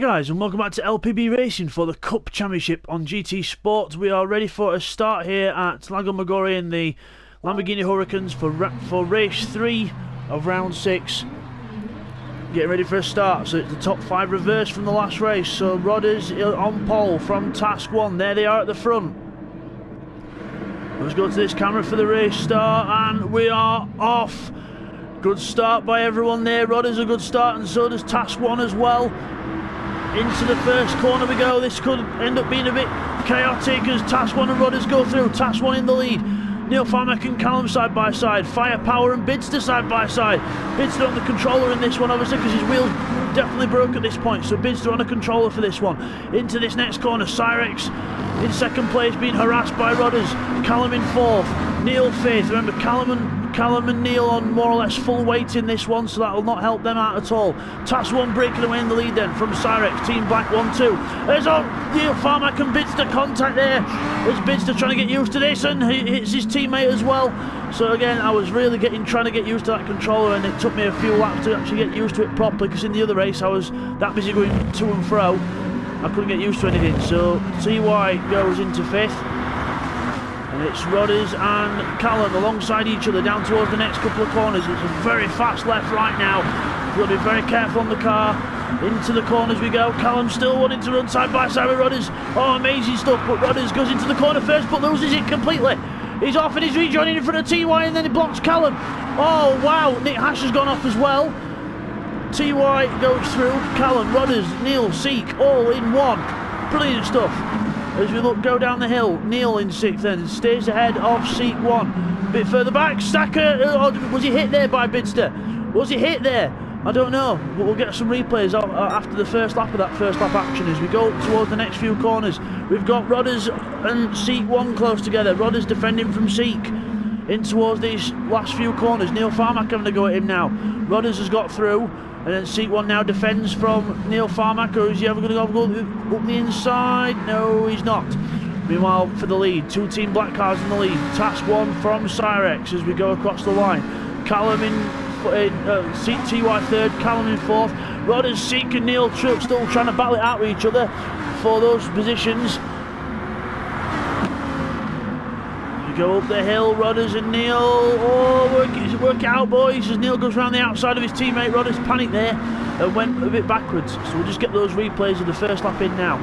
Guys, and welcome back to LPB Racing for the Cup Championship on GT Sport. We are ready for a start here at Lago Maggiore in the Lamborghini Hurricanes for race 3 of round 6. Getting ready for a start, so it's the top 5 reverse from the last race. So Rodders on pole from Task 1, there they are at the front. Let's go to this camera for the race start, and we are off. Good start by everyone there. Rodders a good start, and so does Task 1 as well. Into the first corner we go. This could end up being a bit chaotic as Task 1 and Rodders go through. Task 1 in the lead. Neil Farmack and Callum side by side. Firepower and Bidzster side by side. Bidzster on the controller in this one, obviously, because his wheels definitely broke at this point. So Bidzster on a controller for this one. Into this next corner. Cyrex in second place, being harassed by Rodders. Callum in fourth. Neil fifth. Remember, Callum and Neil on more or less full weight in this one, so that will not help them out at all. Task 1 breaking away in the lead then from Cyrex, Team Black 1-2. There's Neil Farmack and Bidzster contact there. There's Bidzster trying to get used to this, and he hits his teammate as well. So again, I was really trying to get used to that controller, and it took me a few laps to actually get used to it properly, because in the other race I was that busy going to and fro, I couldn't get used to anything. So TY goes into 5th. And it's Rodders and Callum alongside each other down towards the next couple of corners. It's a very fast left right now. We've got to be very careful on the car. Into the corners we go. Callum still wanting to run side by side with Rodders. Oh, amazing stuff, but Rodders goes into the corner first but loses it completely. He's off and he's rejoining in front of TY, and then he blocks Callum. Oh wow, Nick Hash has gone off as well. TY goes through. Callum, Rodders, Neil, Seek all in one. Brilliant stuff. As we go down the hill, Neil in 6th then stays ahead of Seek 1. A bit further back, Stacker, was he hit there by Bidzster? Was he hit there? I don't know, but we'll get some replays after the first lap of that first lap action as we go towards the next few corners. We've got Rodders and Seek 1 close together. Rodders defending from Seek in towards these last few corners. Neil Farmack having to go at him now. Rodders has got through. And then Seek 1 now defends from Neil Farmack, or is he ever going to go up the inside? No, he's not. Meanwhile, for the lead, 2 Team Black cars in the lead. Task 1 from Cyrex as we go across the line. Callum in TY 3rd, Callum in 4th. Rodders, Seek and Neil still trying to battle it out with each other for those positions. We go up the hill, Rodders and Neil. Oh, work it out, boys, as Neil goes around the outside of his teammate. Rodders panicked there and went a bit backwards. So we'll just get those replays of the first lap in now.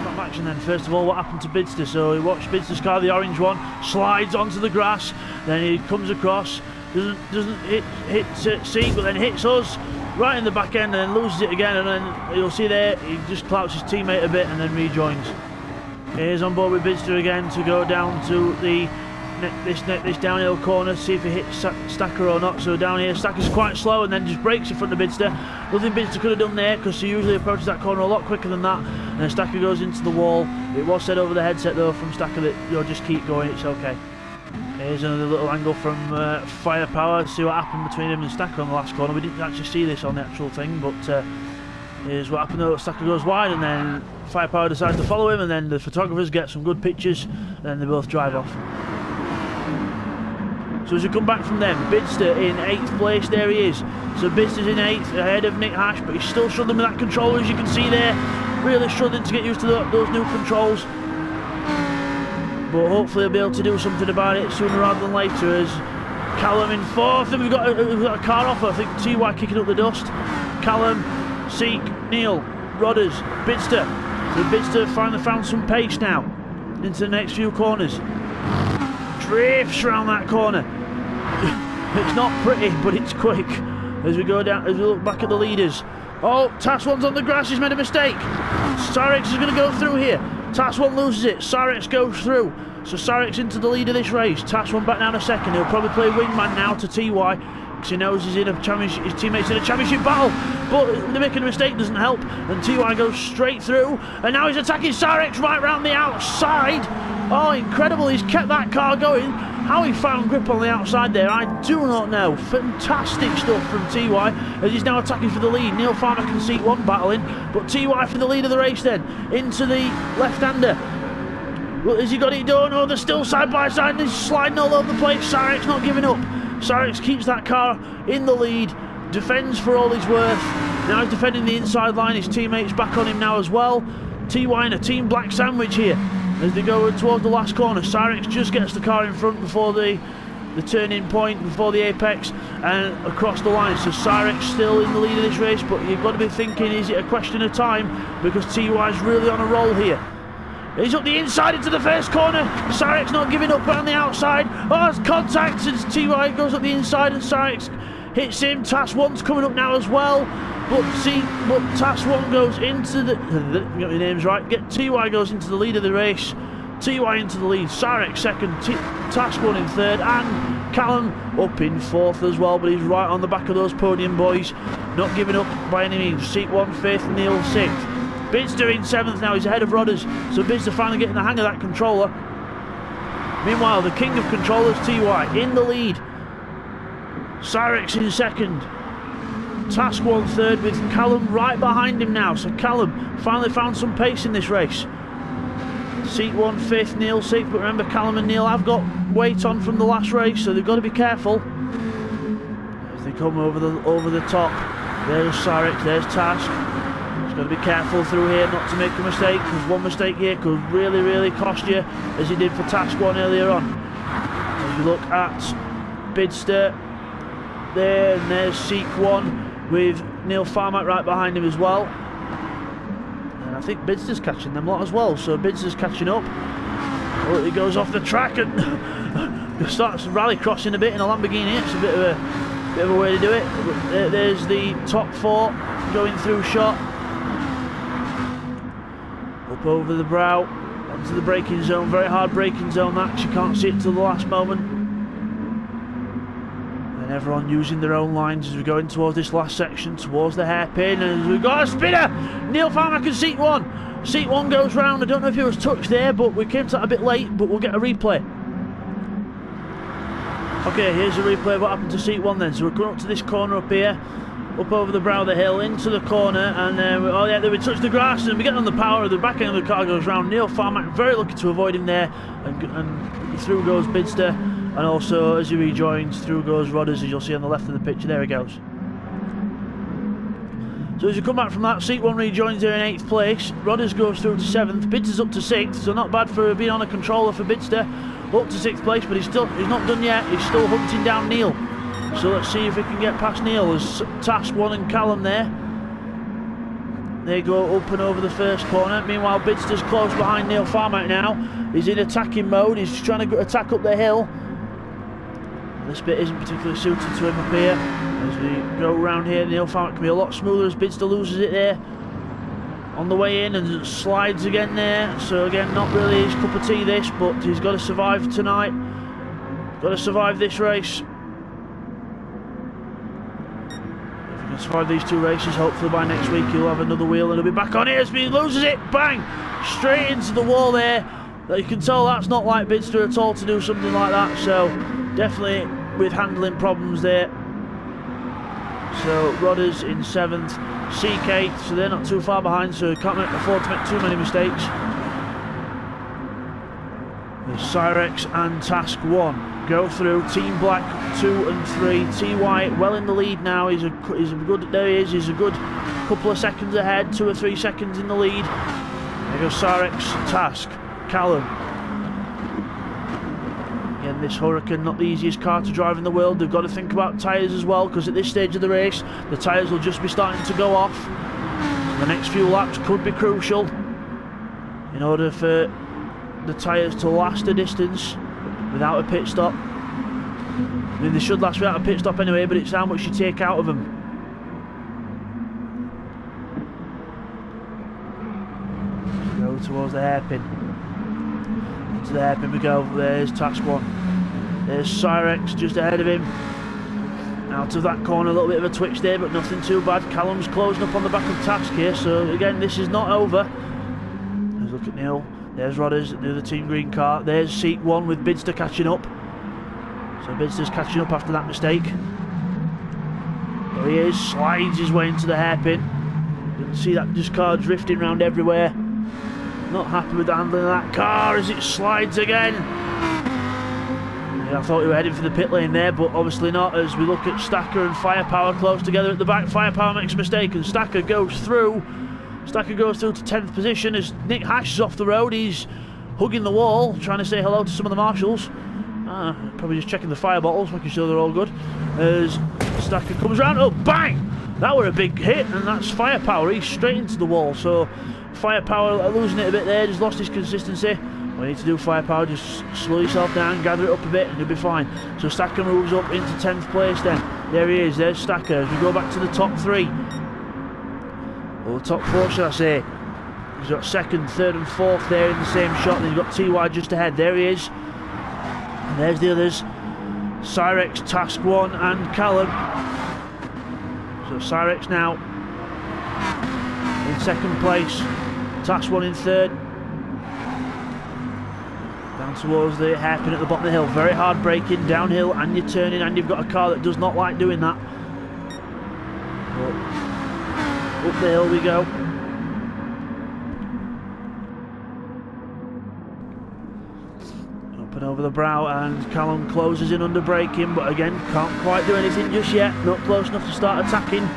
Lap action then. First of all, what happened to Bidzster? So he watched Bidzster's car, the orange one, slides onto the grass. Then he comes across, doesn't hit Seek, but then hits us right in the back end and then loses it again. And then you'll see there, he just clouts his teammate a bit and then rejoins. He's on board with Bidzster again to go down to the this downhill corner, see if he hits Stacker or not. So down here, Stacker's quite slow and then just breaks in front of Bidzster. Nothing Bidzster could have done there, because he usually approaches that corner a lot quicker than that. And then Stacker goes into the wall. It was said over the headset though from Stacker that you'll just keep going, it's okay. Here's another little angle from Firepower to see what happened between him and Stacker on the last corner. We didn't actually see this on the actual thing, but here's what happened though. Stacker goes wide and then Firepower decides to follow him, and then the photographers get some good pictures and then they both drive off. So as we come back from them, Bidzster in 8th place, there he is. So Bidzster's in 8th ahead of Nick Hash, but he's still struggling with that controller, as you can see there. Really struggling to get used to those new controls. But hopefully he'll be able to do something about it sooner rather than later, as Callum in 4th, and we've got a car off, I think TY kicking up the dust. Callum, Seek, Neil, Rodders, Bidzster. So Bidzster finally found some pace now into the next few corners. Drifts around that corner. It's not pretty, but it's quick. As we go down, as we look back at the leaders. Oh, Task 1's on the grass, he's made a mistake. Cyrex is going to go through here. Task 1 loses it, Cyrex goes through. So Cyrex into the lead of this race. Task 1 back down a second. He'll probably play wingman now to TY, because he knows he's in a championship, his teammates in a championship battle. But the making a mistake doesn't help, and TY goes straight through. And now he's attacking Cyrex right round the outside. Oh, incredible, he's kept that car going. How he found grip on the outside there, I do not know. Fantastic stuff from TY, as he's now attacking for the lead. Neil Farmack and Seek 1 battling, but TY for the lead of the race then. Into the left-hander. Well, has he got it done? Oh, they're still side by side, and he's sliding all over the place. Cyrex not giving up. Cyrex keeps that car in the lead, defends for all he's worth, Now he's defending the inside line. His teammates back on him now as well. TY in a team black sandwich here as they go towards the last corner. Cyrex just gets the car in front before the turning point, before the apex, and across the line. So Cyrex still in the lead of this race, but you've got to be thinking, is it a question of time? Because TY's really on a roll here. He's up the inside into the first corner. Cyrex not giving up around the outside. Oh, it's contact as TY goes up the inside and Cyrex hits him. Task 1's coming up now as well. But Task 1 goes into the... Get my names right. TY goes into the lead of the race. TY into the lead. Cyrex second. Task 1 in third. And Callum up in fourth as well. But he's right on the back of those podium boys. Not giving up by any means. Seat 1 fifth. Neil sixth. Bidzster in seventh now. He's ahead of Rodders. So Bidzster finally getting the hang of that controller. Meanwhile, the king of controllers, TY, in the lead. Cyrex in second. Task 1 third with Callum right behind him now. So Callum finally found some pace in this race. Seat 1 fifth, Neil sixth. But remember, Callum and Neil have got weight on from the last race, so they've got to be careful as they come over the top. There's Cyrex, there's Task. Got to be careful through here not to make a mistake, because one mistake here could really, really cost you, as he did for Task 1 earlier on. As you look at Bidzster there, and there's Seek 1 with Neil Farmack right behind him as well. And I think Bidzster's catching them lot as well, so Bidzster's catching up. Oh, he goes off the track and starts rally crossing a bit in a Lamborghini. It's a bit of a way to do it. There's the top four going through shot. Up over the brow, onto the braking zone, very hard braking zone that, you can't see it till the last moment. And everyone using their own lines as we're going towards this last section, towards the hairpin, and we've got a spinner! Neil Farmack and Seat 1. Seat 1 goes round, I don't know if he was touched there, but we came to that a bit late, but we'll get a replay. Okay, here's a replay of what happened to Seat 1 then. So we're going up to this corner up here. Up over the brow of the hill, into the corner, and oh yeah, we touch the grass, and we get on the power, the back end of the car goes round. Neil Farmack very lucky to avoid him there, and through goes Bidzster, and also as he rejoins, through goes Rodders, as you'll see on the left of the picture. There he goes. So as you come back from that, Seat 1 rejoins there in 8th place. Rodders goes through to 7th, Bidzster's up to 6th, so not bad for being on a controller for Bidzster. Up to 6th place, but he's not done yet, he's still hunting down Neil. So let's see if we can get past Neil. There's Task 1 and Callum there. They go up and over the first corner. Meanwhile, Bidzster's close behind Neil Farmack now. He's in attacking mode. He's trying to attack up the hill. This bit isn't particularly suited to him up here. As we go around here, Neil Farmack can be a lot smoother as Bidzster loses it there on the way in and slides again there. So again, not really his cup of tea this, but he's got to survive tonight. Got to survive this race. Survive these two races, hopefully by next week he'll have another wheel and he'll be back on it as he loses it, bang, straight into the wall there. You can tell that's not like Bidzster at all to do something like that, so definitely with handling problems there. So Rodders in 7th, Seek 8th, so they're not too far behind, so can't afford to make too many mistakes. There's Cyrex and Task 1 go through. Team Black 2 and 3. TY well in the lead now. He's a good. There he is. He's a good couple of seconds ahead. 2 or 3 seconds in the lead. There goes Cyrex, Task, Callum. Again, this Huracan not the easiest car to drive in the world. They've got to think about tyres as well, because at this stage of the race, the tyres will just be starting to go off. So the next few laps could be crucial in order for the tyres to last a distance without a pit stop. I mean, they should last without a pit stop anyway, but it's how much you take out of them. Go towards the hairpin. Into the hairpin we go. There's Task 1. There's Cyrex just ahead of him. Out of that corner, a little bit of a twitch there, but nothing too bad. Callum's closing up on the back of Task here, so again, this is not over. Let's look at Neil. There's Rodders, the other Team Green car. There's Seat 1 with Bidzster catching up. So Bidzster's catching up after that mistake. There he is, slides his way into the hairpin. You can see that just car drifting around everywhere. Not happy with the handling of that car as it slides again. I thought we were heading for the pit lane there, but obviously not, as we look at Stacker and Firepower close together at the back. Firepower makes a mistake and Stacker goes through. Stacker goes through to 10th position as Nick Hash is off the road. He's hugging the wall, trying to say hello to some of the marshals. Probably just checking the fire bottles, making sure they're all good. As Stacker comes round, oh bang! That were a big hit, and that's Firepower. He's straight into the wall, so Firepower losing it a bit there, just lost his consistency. What you need to do, Firepower, just slow yourself down, gather it up a bit, and you'll be fine. So Stacker moves up into 10th place then. There he is, there's Stacker. As we go back to the top 3. Or top 4, should I say. He's got 2nd, 3rd and 4th there in the same shot. Then you've got TY just ahead. There he is. And there's the others. Cyrex, Task 1 and Callum. So Cyrex now in 2nd place. Task 1 in 3rd. Down towards the hairpin at the bottom of the hill. Very hard braking, downhill, and you're turning, and you've got a car that does not like doing that. But up the hill we go. Up and over the brow, and Callum closes in under braking, but again can't quite do anything just yet. Not close enough to start attacking.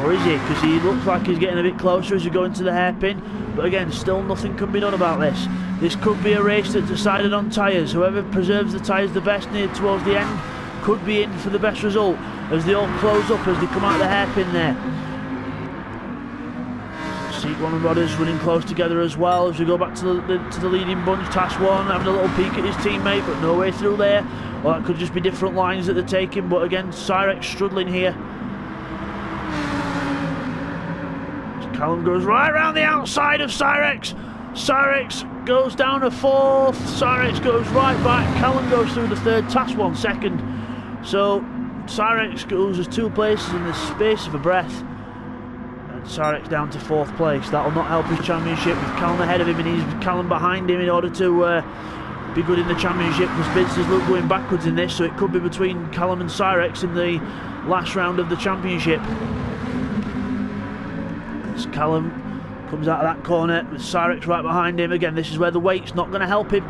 Or is he? Because he looks like he's getting a bit closer as you go into the hairpin. But again, still nothing can be done about this. This could be a race that's decided on tyres. Whoever preserves the tyres the best near towards the end could be in for the best result, as they all close up as they come out of the hairpin there. Seat 1 and Rodders running close together as well as we go back to the leading bunch. Task 1 having a little peek at his teammate, but no way through there. Well, that could just be different lines that they're taking, but again, Cyrex struggling here. Callum goes right round the outside of Cyrex. Cyrex goes down to 4th. Cyrex goes right back. Callum goes through the 3rd. Task 1 2nd. So Cyrex goes as 2 places in the space of a breath. And Cyrex down to 4th place. That will not help his championship with Callum ahead of him, and he's Callum behind him in order to be good in the championship, because Bidzster's look going backwards in this, so it could be between Callum and Cyrex in the last round of the championship. Callum comes out of that corner with Cyrex right behind him. Again, this is where the weight's not going to help him.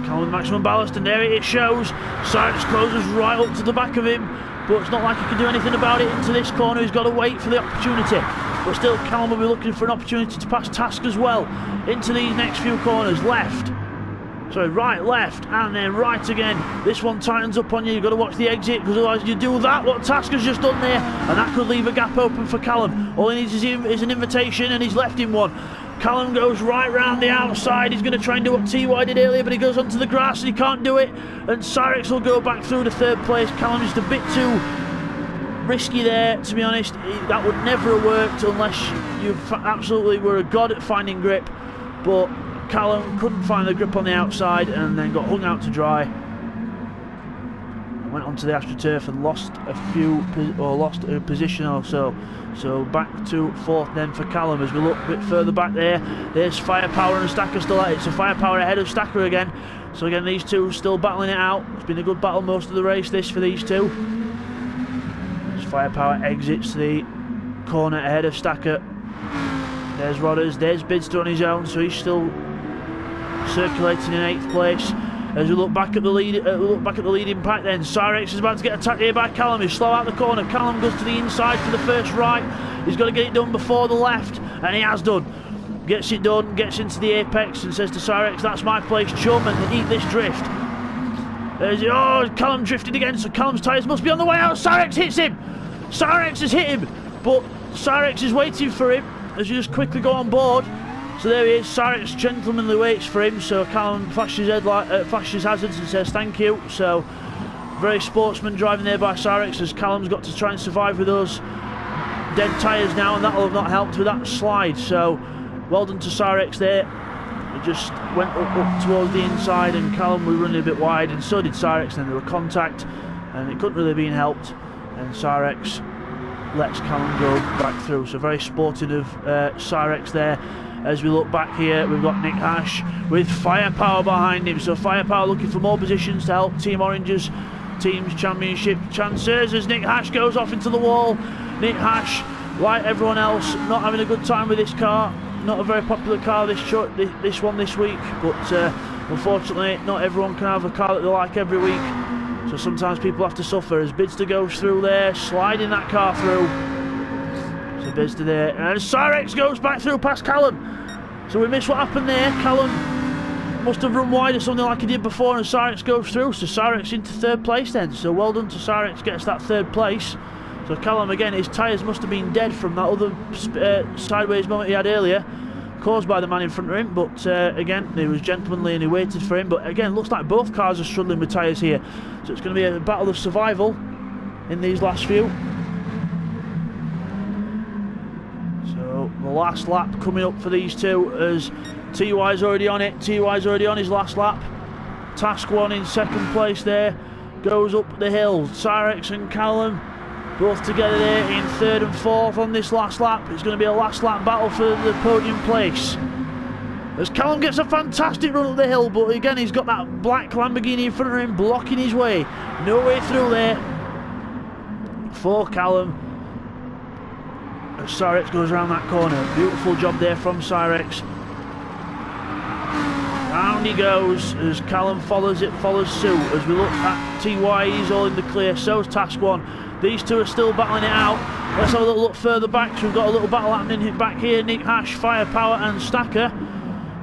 Callum with maximum ballast, and there it shows. Cyrex closes right up to the back of him, but it's not like he can do anything about it into this corner. He's got to wait for the opportunity. But still, Callum will be looking for an opportunity to pass Task as well into these next few corners. Left. Sorry, right, left, and then right again. This one tightens up on you. You've got to watch the exit, because otherwise you do that, what Task has just done there, and that could leave a gap open for Callum. All he needs is an invitation, and he's left him one. Callum goes right round the outside. He's going to try and do what TY did earlier, but he goes onto the grass and he can't do it. And Cyrex will go back through to 3rd place. Callum is a bit too risky there, to be honest. That would never have worked unless you absolutely were a god at finding grip. But Callum couldn't find the grip on the outside and then got hung out to dry. Went onto the AstroTurf and lost a position or so. So back to 4th then for Callum as we look a bit further back there. There's Firepower and Stacker still at it. So Firepower ahead of Stacker again. So again, these two still battling it out. It's been a good battle most of the race, this, for these two. As Firepower exits the corner ahead of Stacker. There's Rodders, there's Bidzster on his own, so he's still circulating in 8th place. As we look back at the leading pack, then Cyrex is about to get attacked here by Callum. He's slow out the corner. Callum goes to the inside for the first right. He's got to get it done before the left, and he has done. Gets it done, gets into the apex, and says to Cyrex, "That's my place, chum, and eat this drift." Callum drifted again, so Callum's tyres must be on the way out. Cyrex hits him. Cyrex has hit him, but Cyrex is waiting for him as you just quickly go on board. So there he is. Cyrex gentlemanly waits for him, so Callum flashes hazards and says thank you. So very sportsman driving there by Cyrex, as Callum's got to try and survive with those dead tyres now, and that will have not helped with that slide. So well done to Cyrex there. He just went up towards the inside, and Callum was running a bit wide, and so did Cyrex. Then there were contact, and it couldn't really be helped, and Cyrex lets Callum go back through. So very sporting of Cyrex there. As we look back here, we've got Nick Hash with Firepower behind him. So Firepower looking for more positions to help Team Orange's team's championship chances as Nick Hash goes off into the wall. Nick Hash, like everyone else, not having a good time with this car. not a very popular car, this one this week, but unfortunately not everyone can have a car that they like every week, so sometimes people have to suffer. As Bidzster goes through there, sliding that car through. So Bidzster there, and Cyrex goes back through past Callum. So we missed what happened there. Callum must have run wide or something like he did before, and Cyrex goes through, so Cyrex into third place then. So well done to Cyrex, gets that third place. So Callum, again, his tyres must have been dead from that other sideways moment he had earlier, caused by the man in front of him, but again, he was gentlemanly and he waited for him. But again, looks like both cars are struggling with tyres here, so it's going to be a battle of survival in these last few. So the last lap coming up for these two, as TY's already on it. TY's already on his last lap. Task 1 in second place there, goes up the hill. Cyrex and Callum both together there in third and fourth on this last lap. It's going to be a last lap battle for the podium place, as Callum gets a fantastic run up the hill, but again he's got that black Lamborghini in front of him blocking his way. No way through there for Callum. As Cyrex goes around that corner. Beautiful job there from Cyrex. Round he goes as Callum follows suit. As we look at TY, he's all in the clear, so's Task 1. These two are still battling it out. Let's have a little look further back. So we've got a little battle happening back here. Nick Hash, Firepower and Stacker.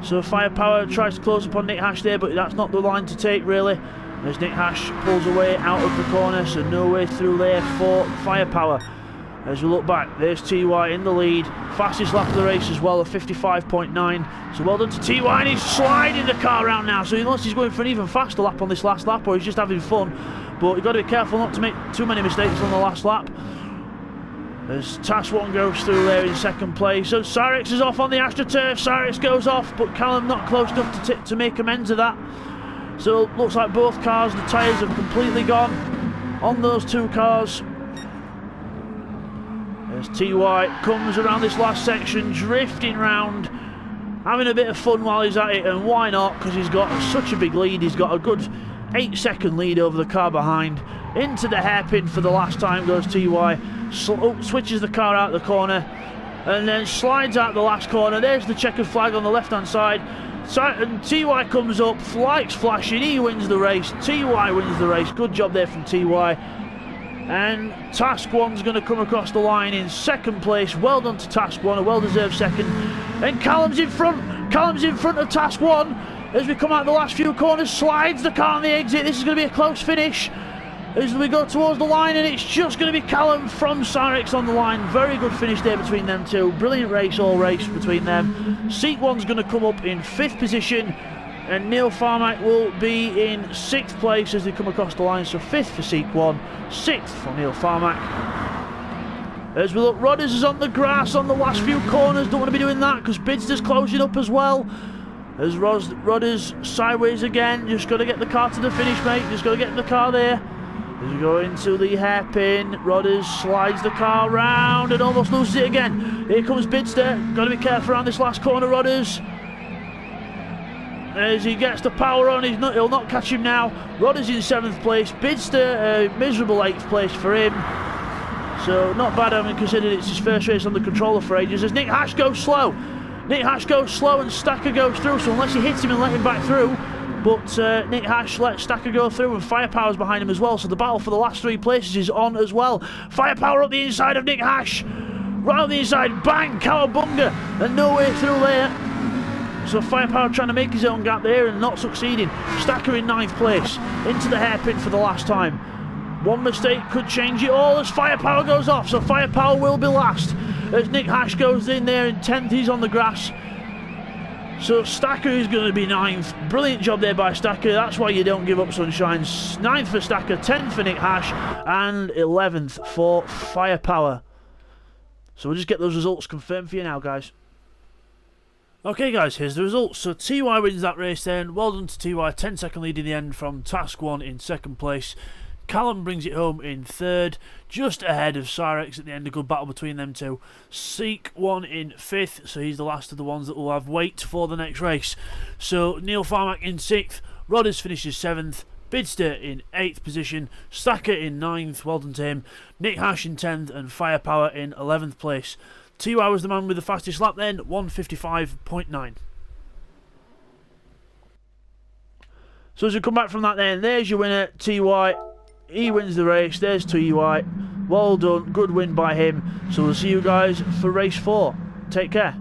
So Firepower tries to close upon Nick Hash there, but that's not the line to take really, as Nick Hash pulls away out of the corner, so no way through there for Firepower. As we look back, there's TY in the lead. Fastest lap of the race as well, a 55.9. So well done to TY, and he's sliding the car around now. So unless he's going for an even faster lap on this last lap, or he's just having fun. But you've got to be careful not to make too many mistakes on the last lap. As Task 1 goes through there in second place. So Cyrex is off on the AstroTurf. Cyrex goes off, but Callum not close enough to make amends of that. So looks like both cars, the tyres have completely gone on those two cars. As TY comes around this last section, drifting round, having a bit of fun while he's at it, and why not, because he's got such a big lead. He's got a good 8-second lead over the car behind. Into the hairpin for the last time goes TY, switches the car out the corner, and then slides out the last corner. There's the checkered flag on the left hand side, and TY comes up, lights flashing, he wins the race. TY wins the race, good job there from TY. And Task 1's going to come across the line in second place. Well done to Task 1, a well-deserved second. And Callum's in front of Task 1 as we come out the last few corners, slides the car on the exit. This is going to be a close finish as we go towards the line, and it's just going to be Callum from Cyrex on the line. Very good finish there between them two. Brilliant race, all race between them. Seat 1's going to come up in 5th position, and Neil Farmack will be in 6th place as they come across the line. So 5th for Seat 1, 6th for Neil Farmack. As we look, Rodders is on the grass on the last few corners. Don't want to be doing that because Bidzster's closing up as well. As Rodders sideways again. Just got to get the car to the finish, mate. Just got to get the car there. As we go into the hairpin, Rodders slides the car round and almost loses it again. Here comes Bidzster. Got to be careful around this last corner, Rodders. As he gets the power on, he'll not catch him now. Rodders in 7th place. Bidzster, a miserable 8th place for him. So not bad, having considered it's his first race on the controller for ages. As Nick Hash goes slow. Nick Hash goes slow and Stacker goes through, so unless he hits him and let him back through. But Nick Hash lets Stacker go through, and Firepower's behind him as well, so the battle for the last 3 places is on as well. Firepower up the inside of Nick Hash. Right on the inside, bang, cowabunga, and no way through there. So Firepower trying to make his own gap there and not succeeding. Stacker in 9th place, into the hairpin for the last time. One mistake could change it all as Firepower goes off, so Firepower will be last. As Nick Hash goes in there in 10th, he's on the grass. So Stacker is going to be 9th. Brilliant job there by Stacker, that's why you don't give up, sunshine. 9th for Stacker, 10th for Nick Hash, and 11th for Firepower. So we'll just get those results confirmed for you now, guys. Okay guys, here's the results. So TY wins that race then. Well done to TY, 10-second lead in the end from Task 1 in 2nd place. Callum brings it home in 3rd, just ahead of Cyrex at the end. A good battle between them two. Seek 1 in 5th, so he's the last of the ones that will have weight for the next race. So Neil Farmack in 6th, Rodders finishes 7th, Bidzster in 8th position, Stacker in 9th, well done to him, Nick Hash in 10th, and Firepower in 11th place. TUI was the man with the fastest lap then, 1:55.9. So as we come back from that then, there's your winner, TUI. He wins the race. There's TUI. Well done. Good win by him. So we'll see you guys for race 4. Take care.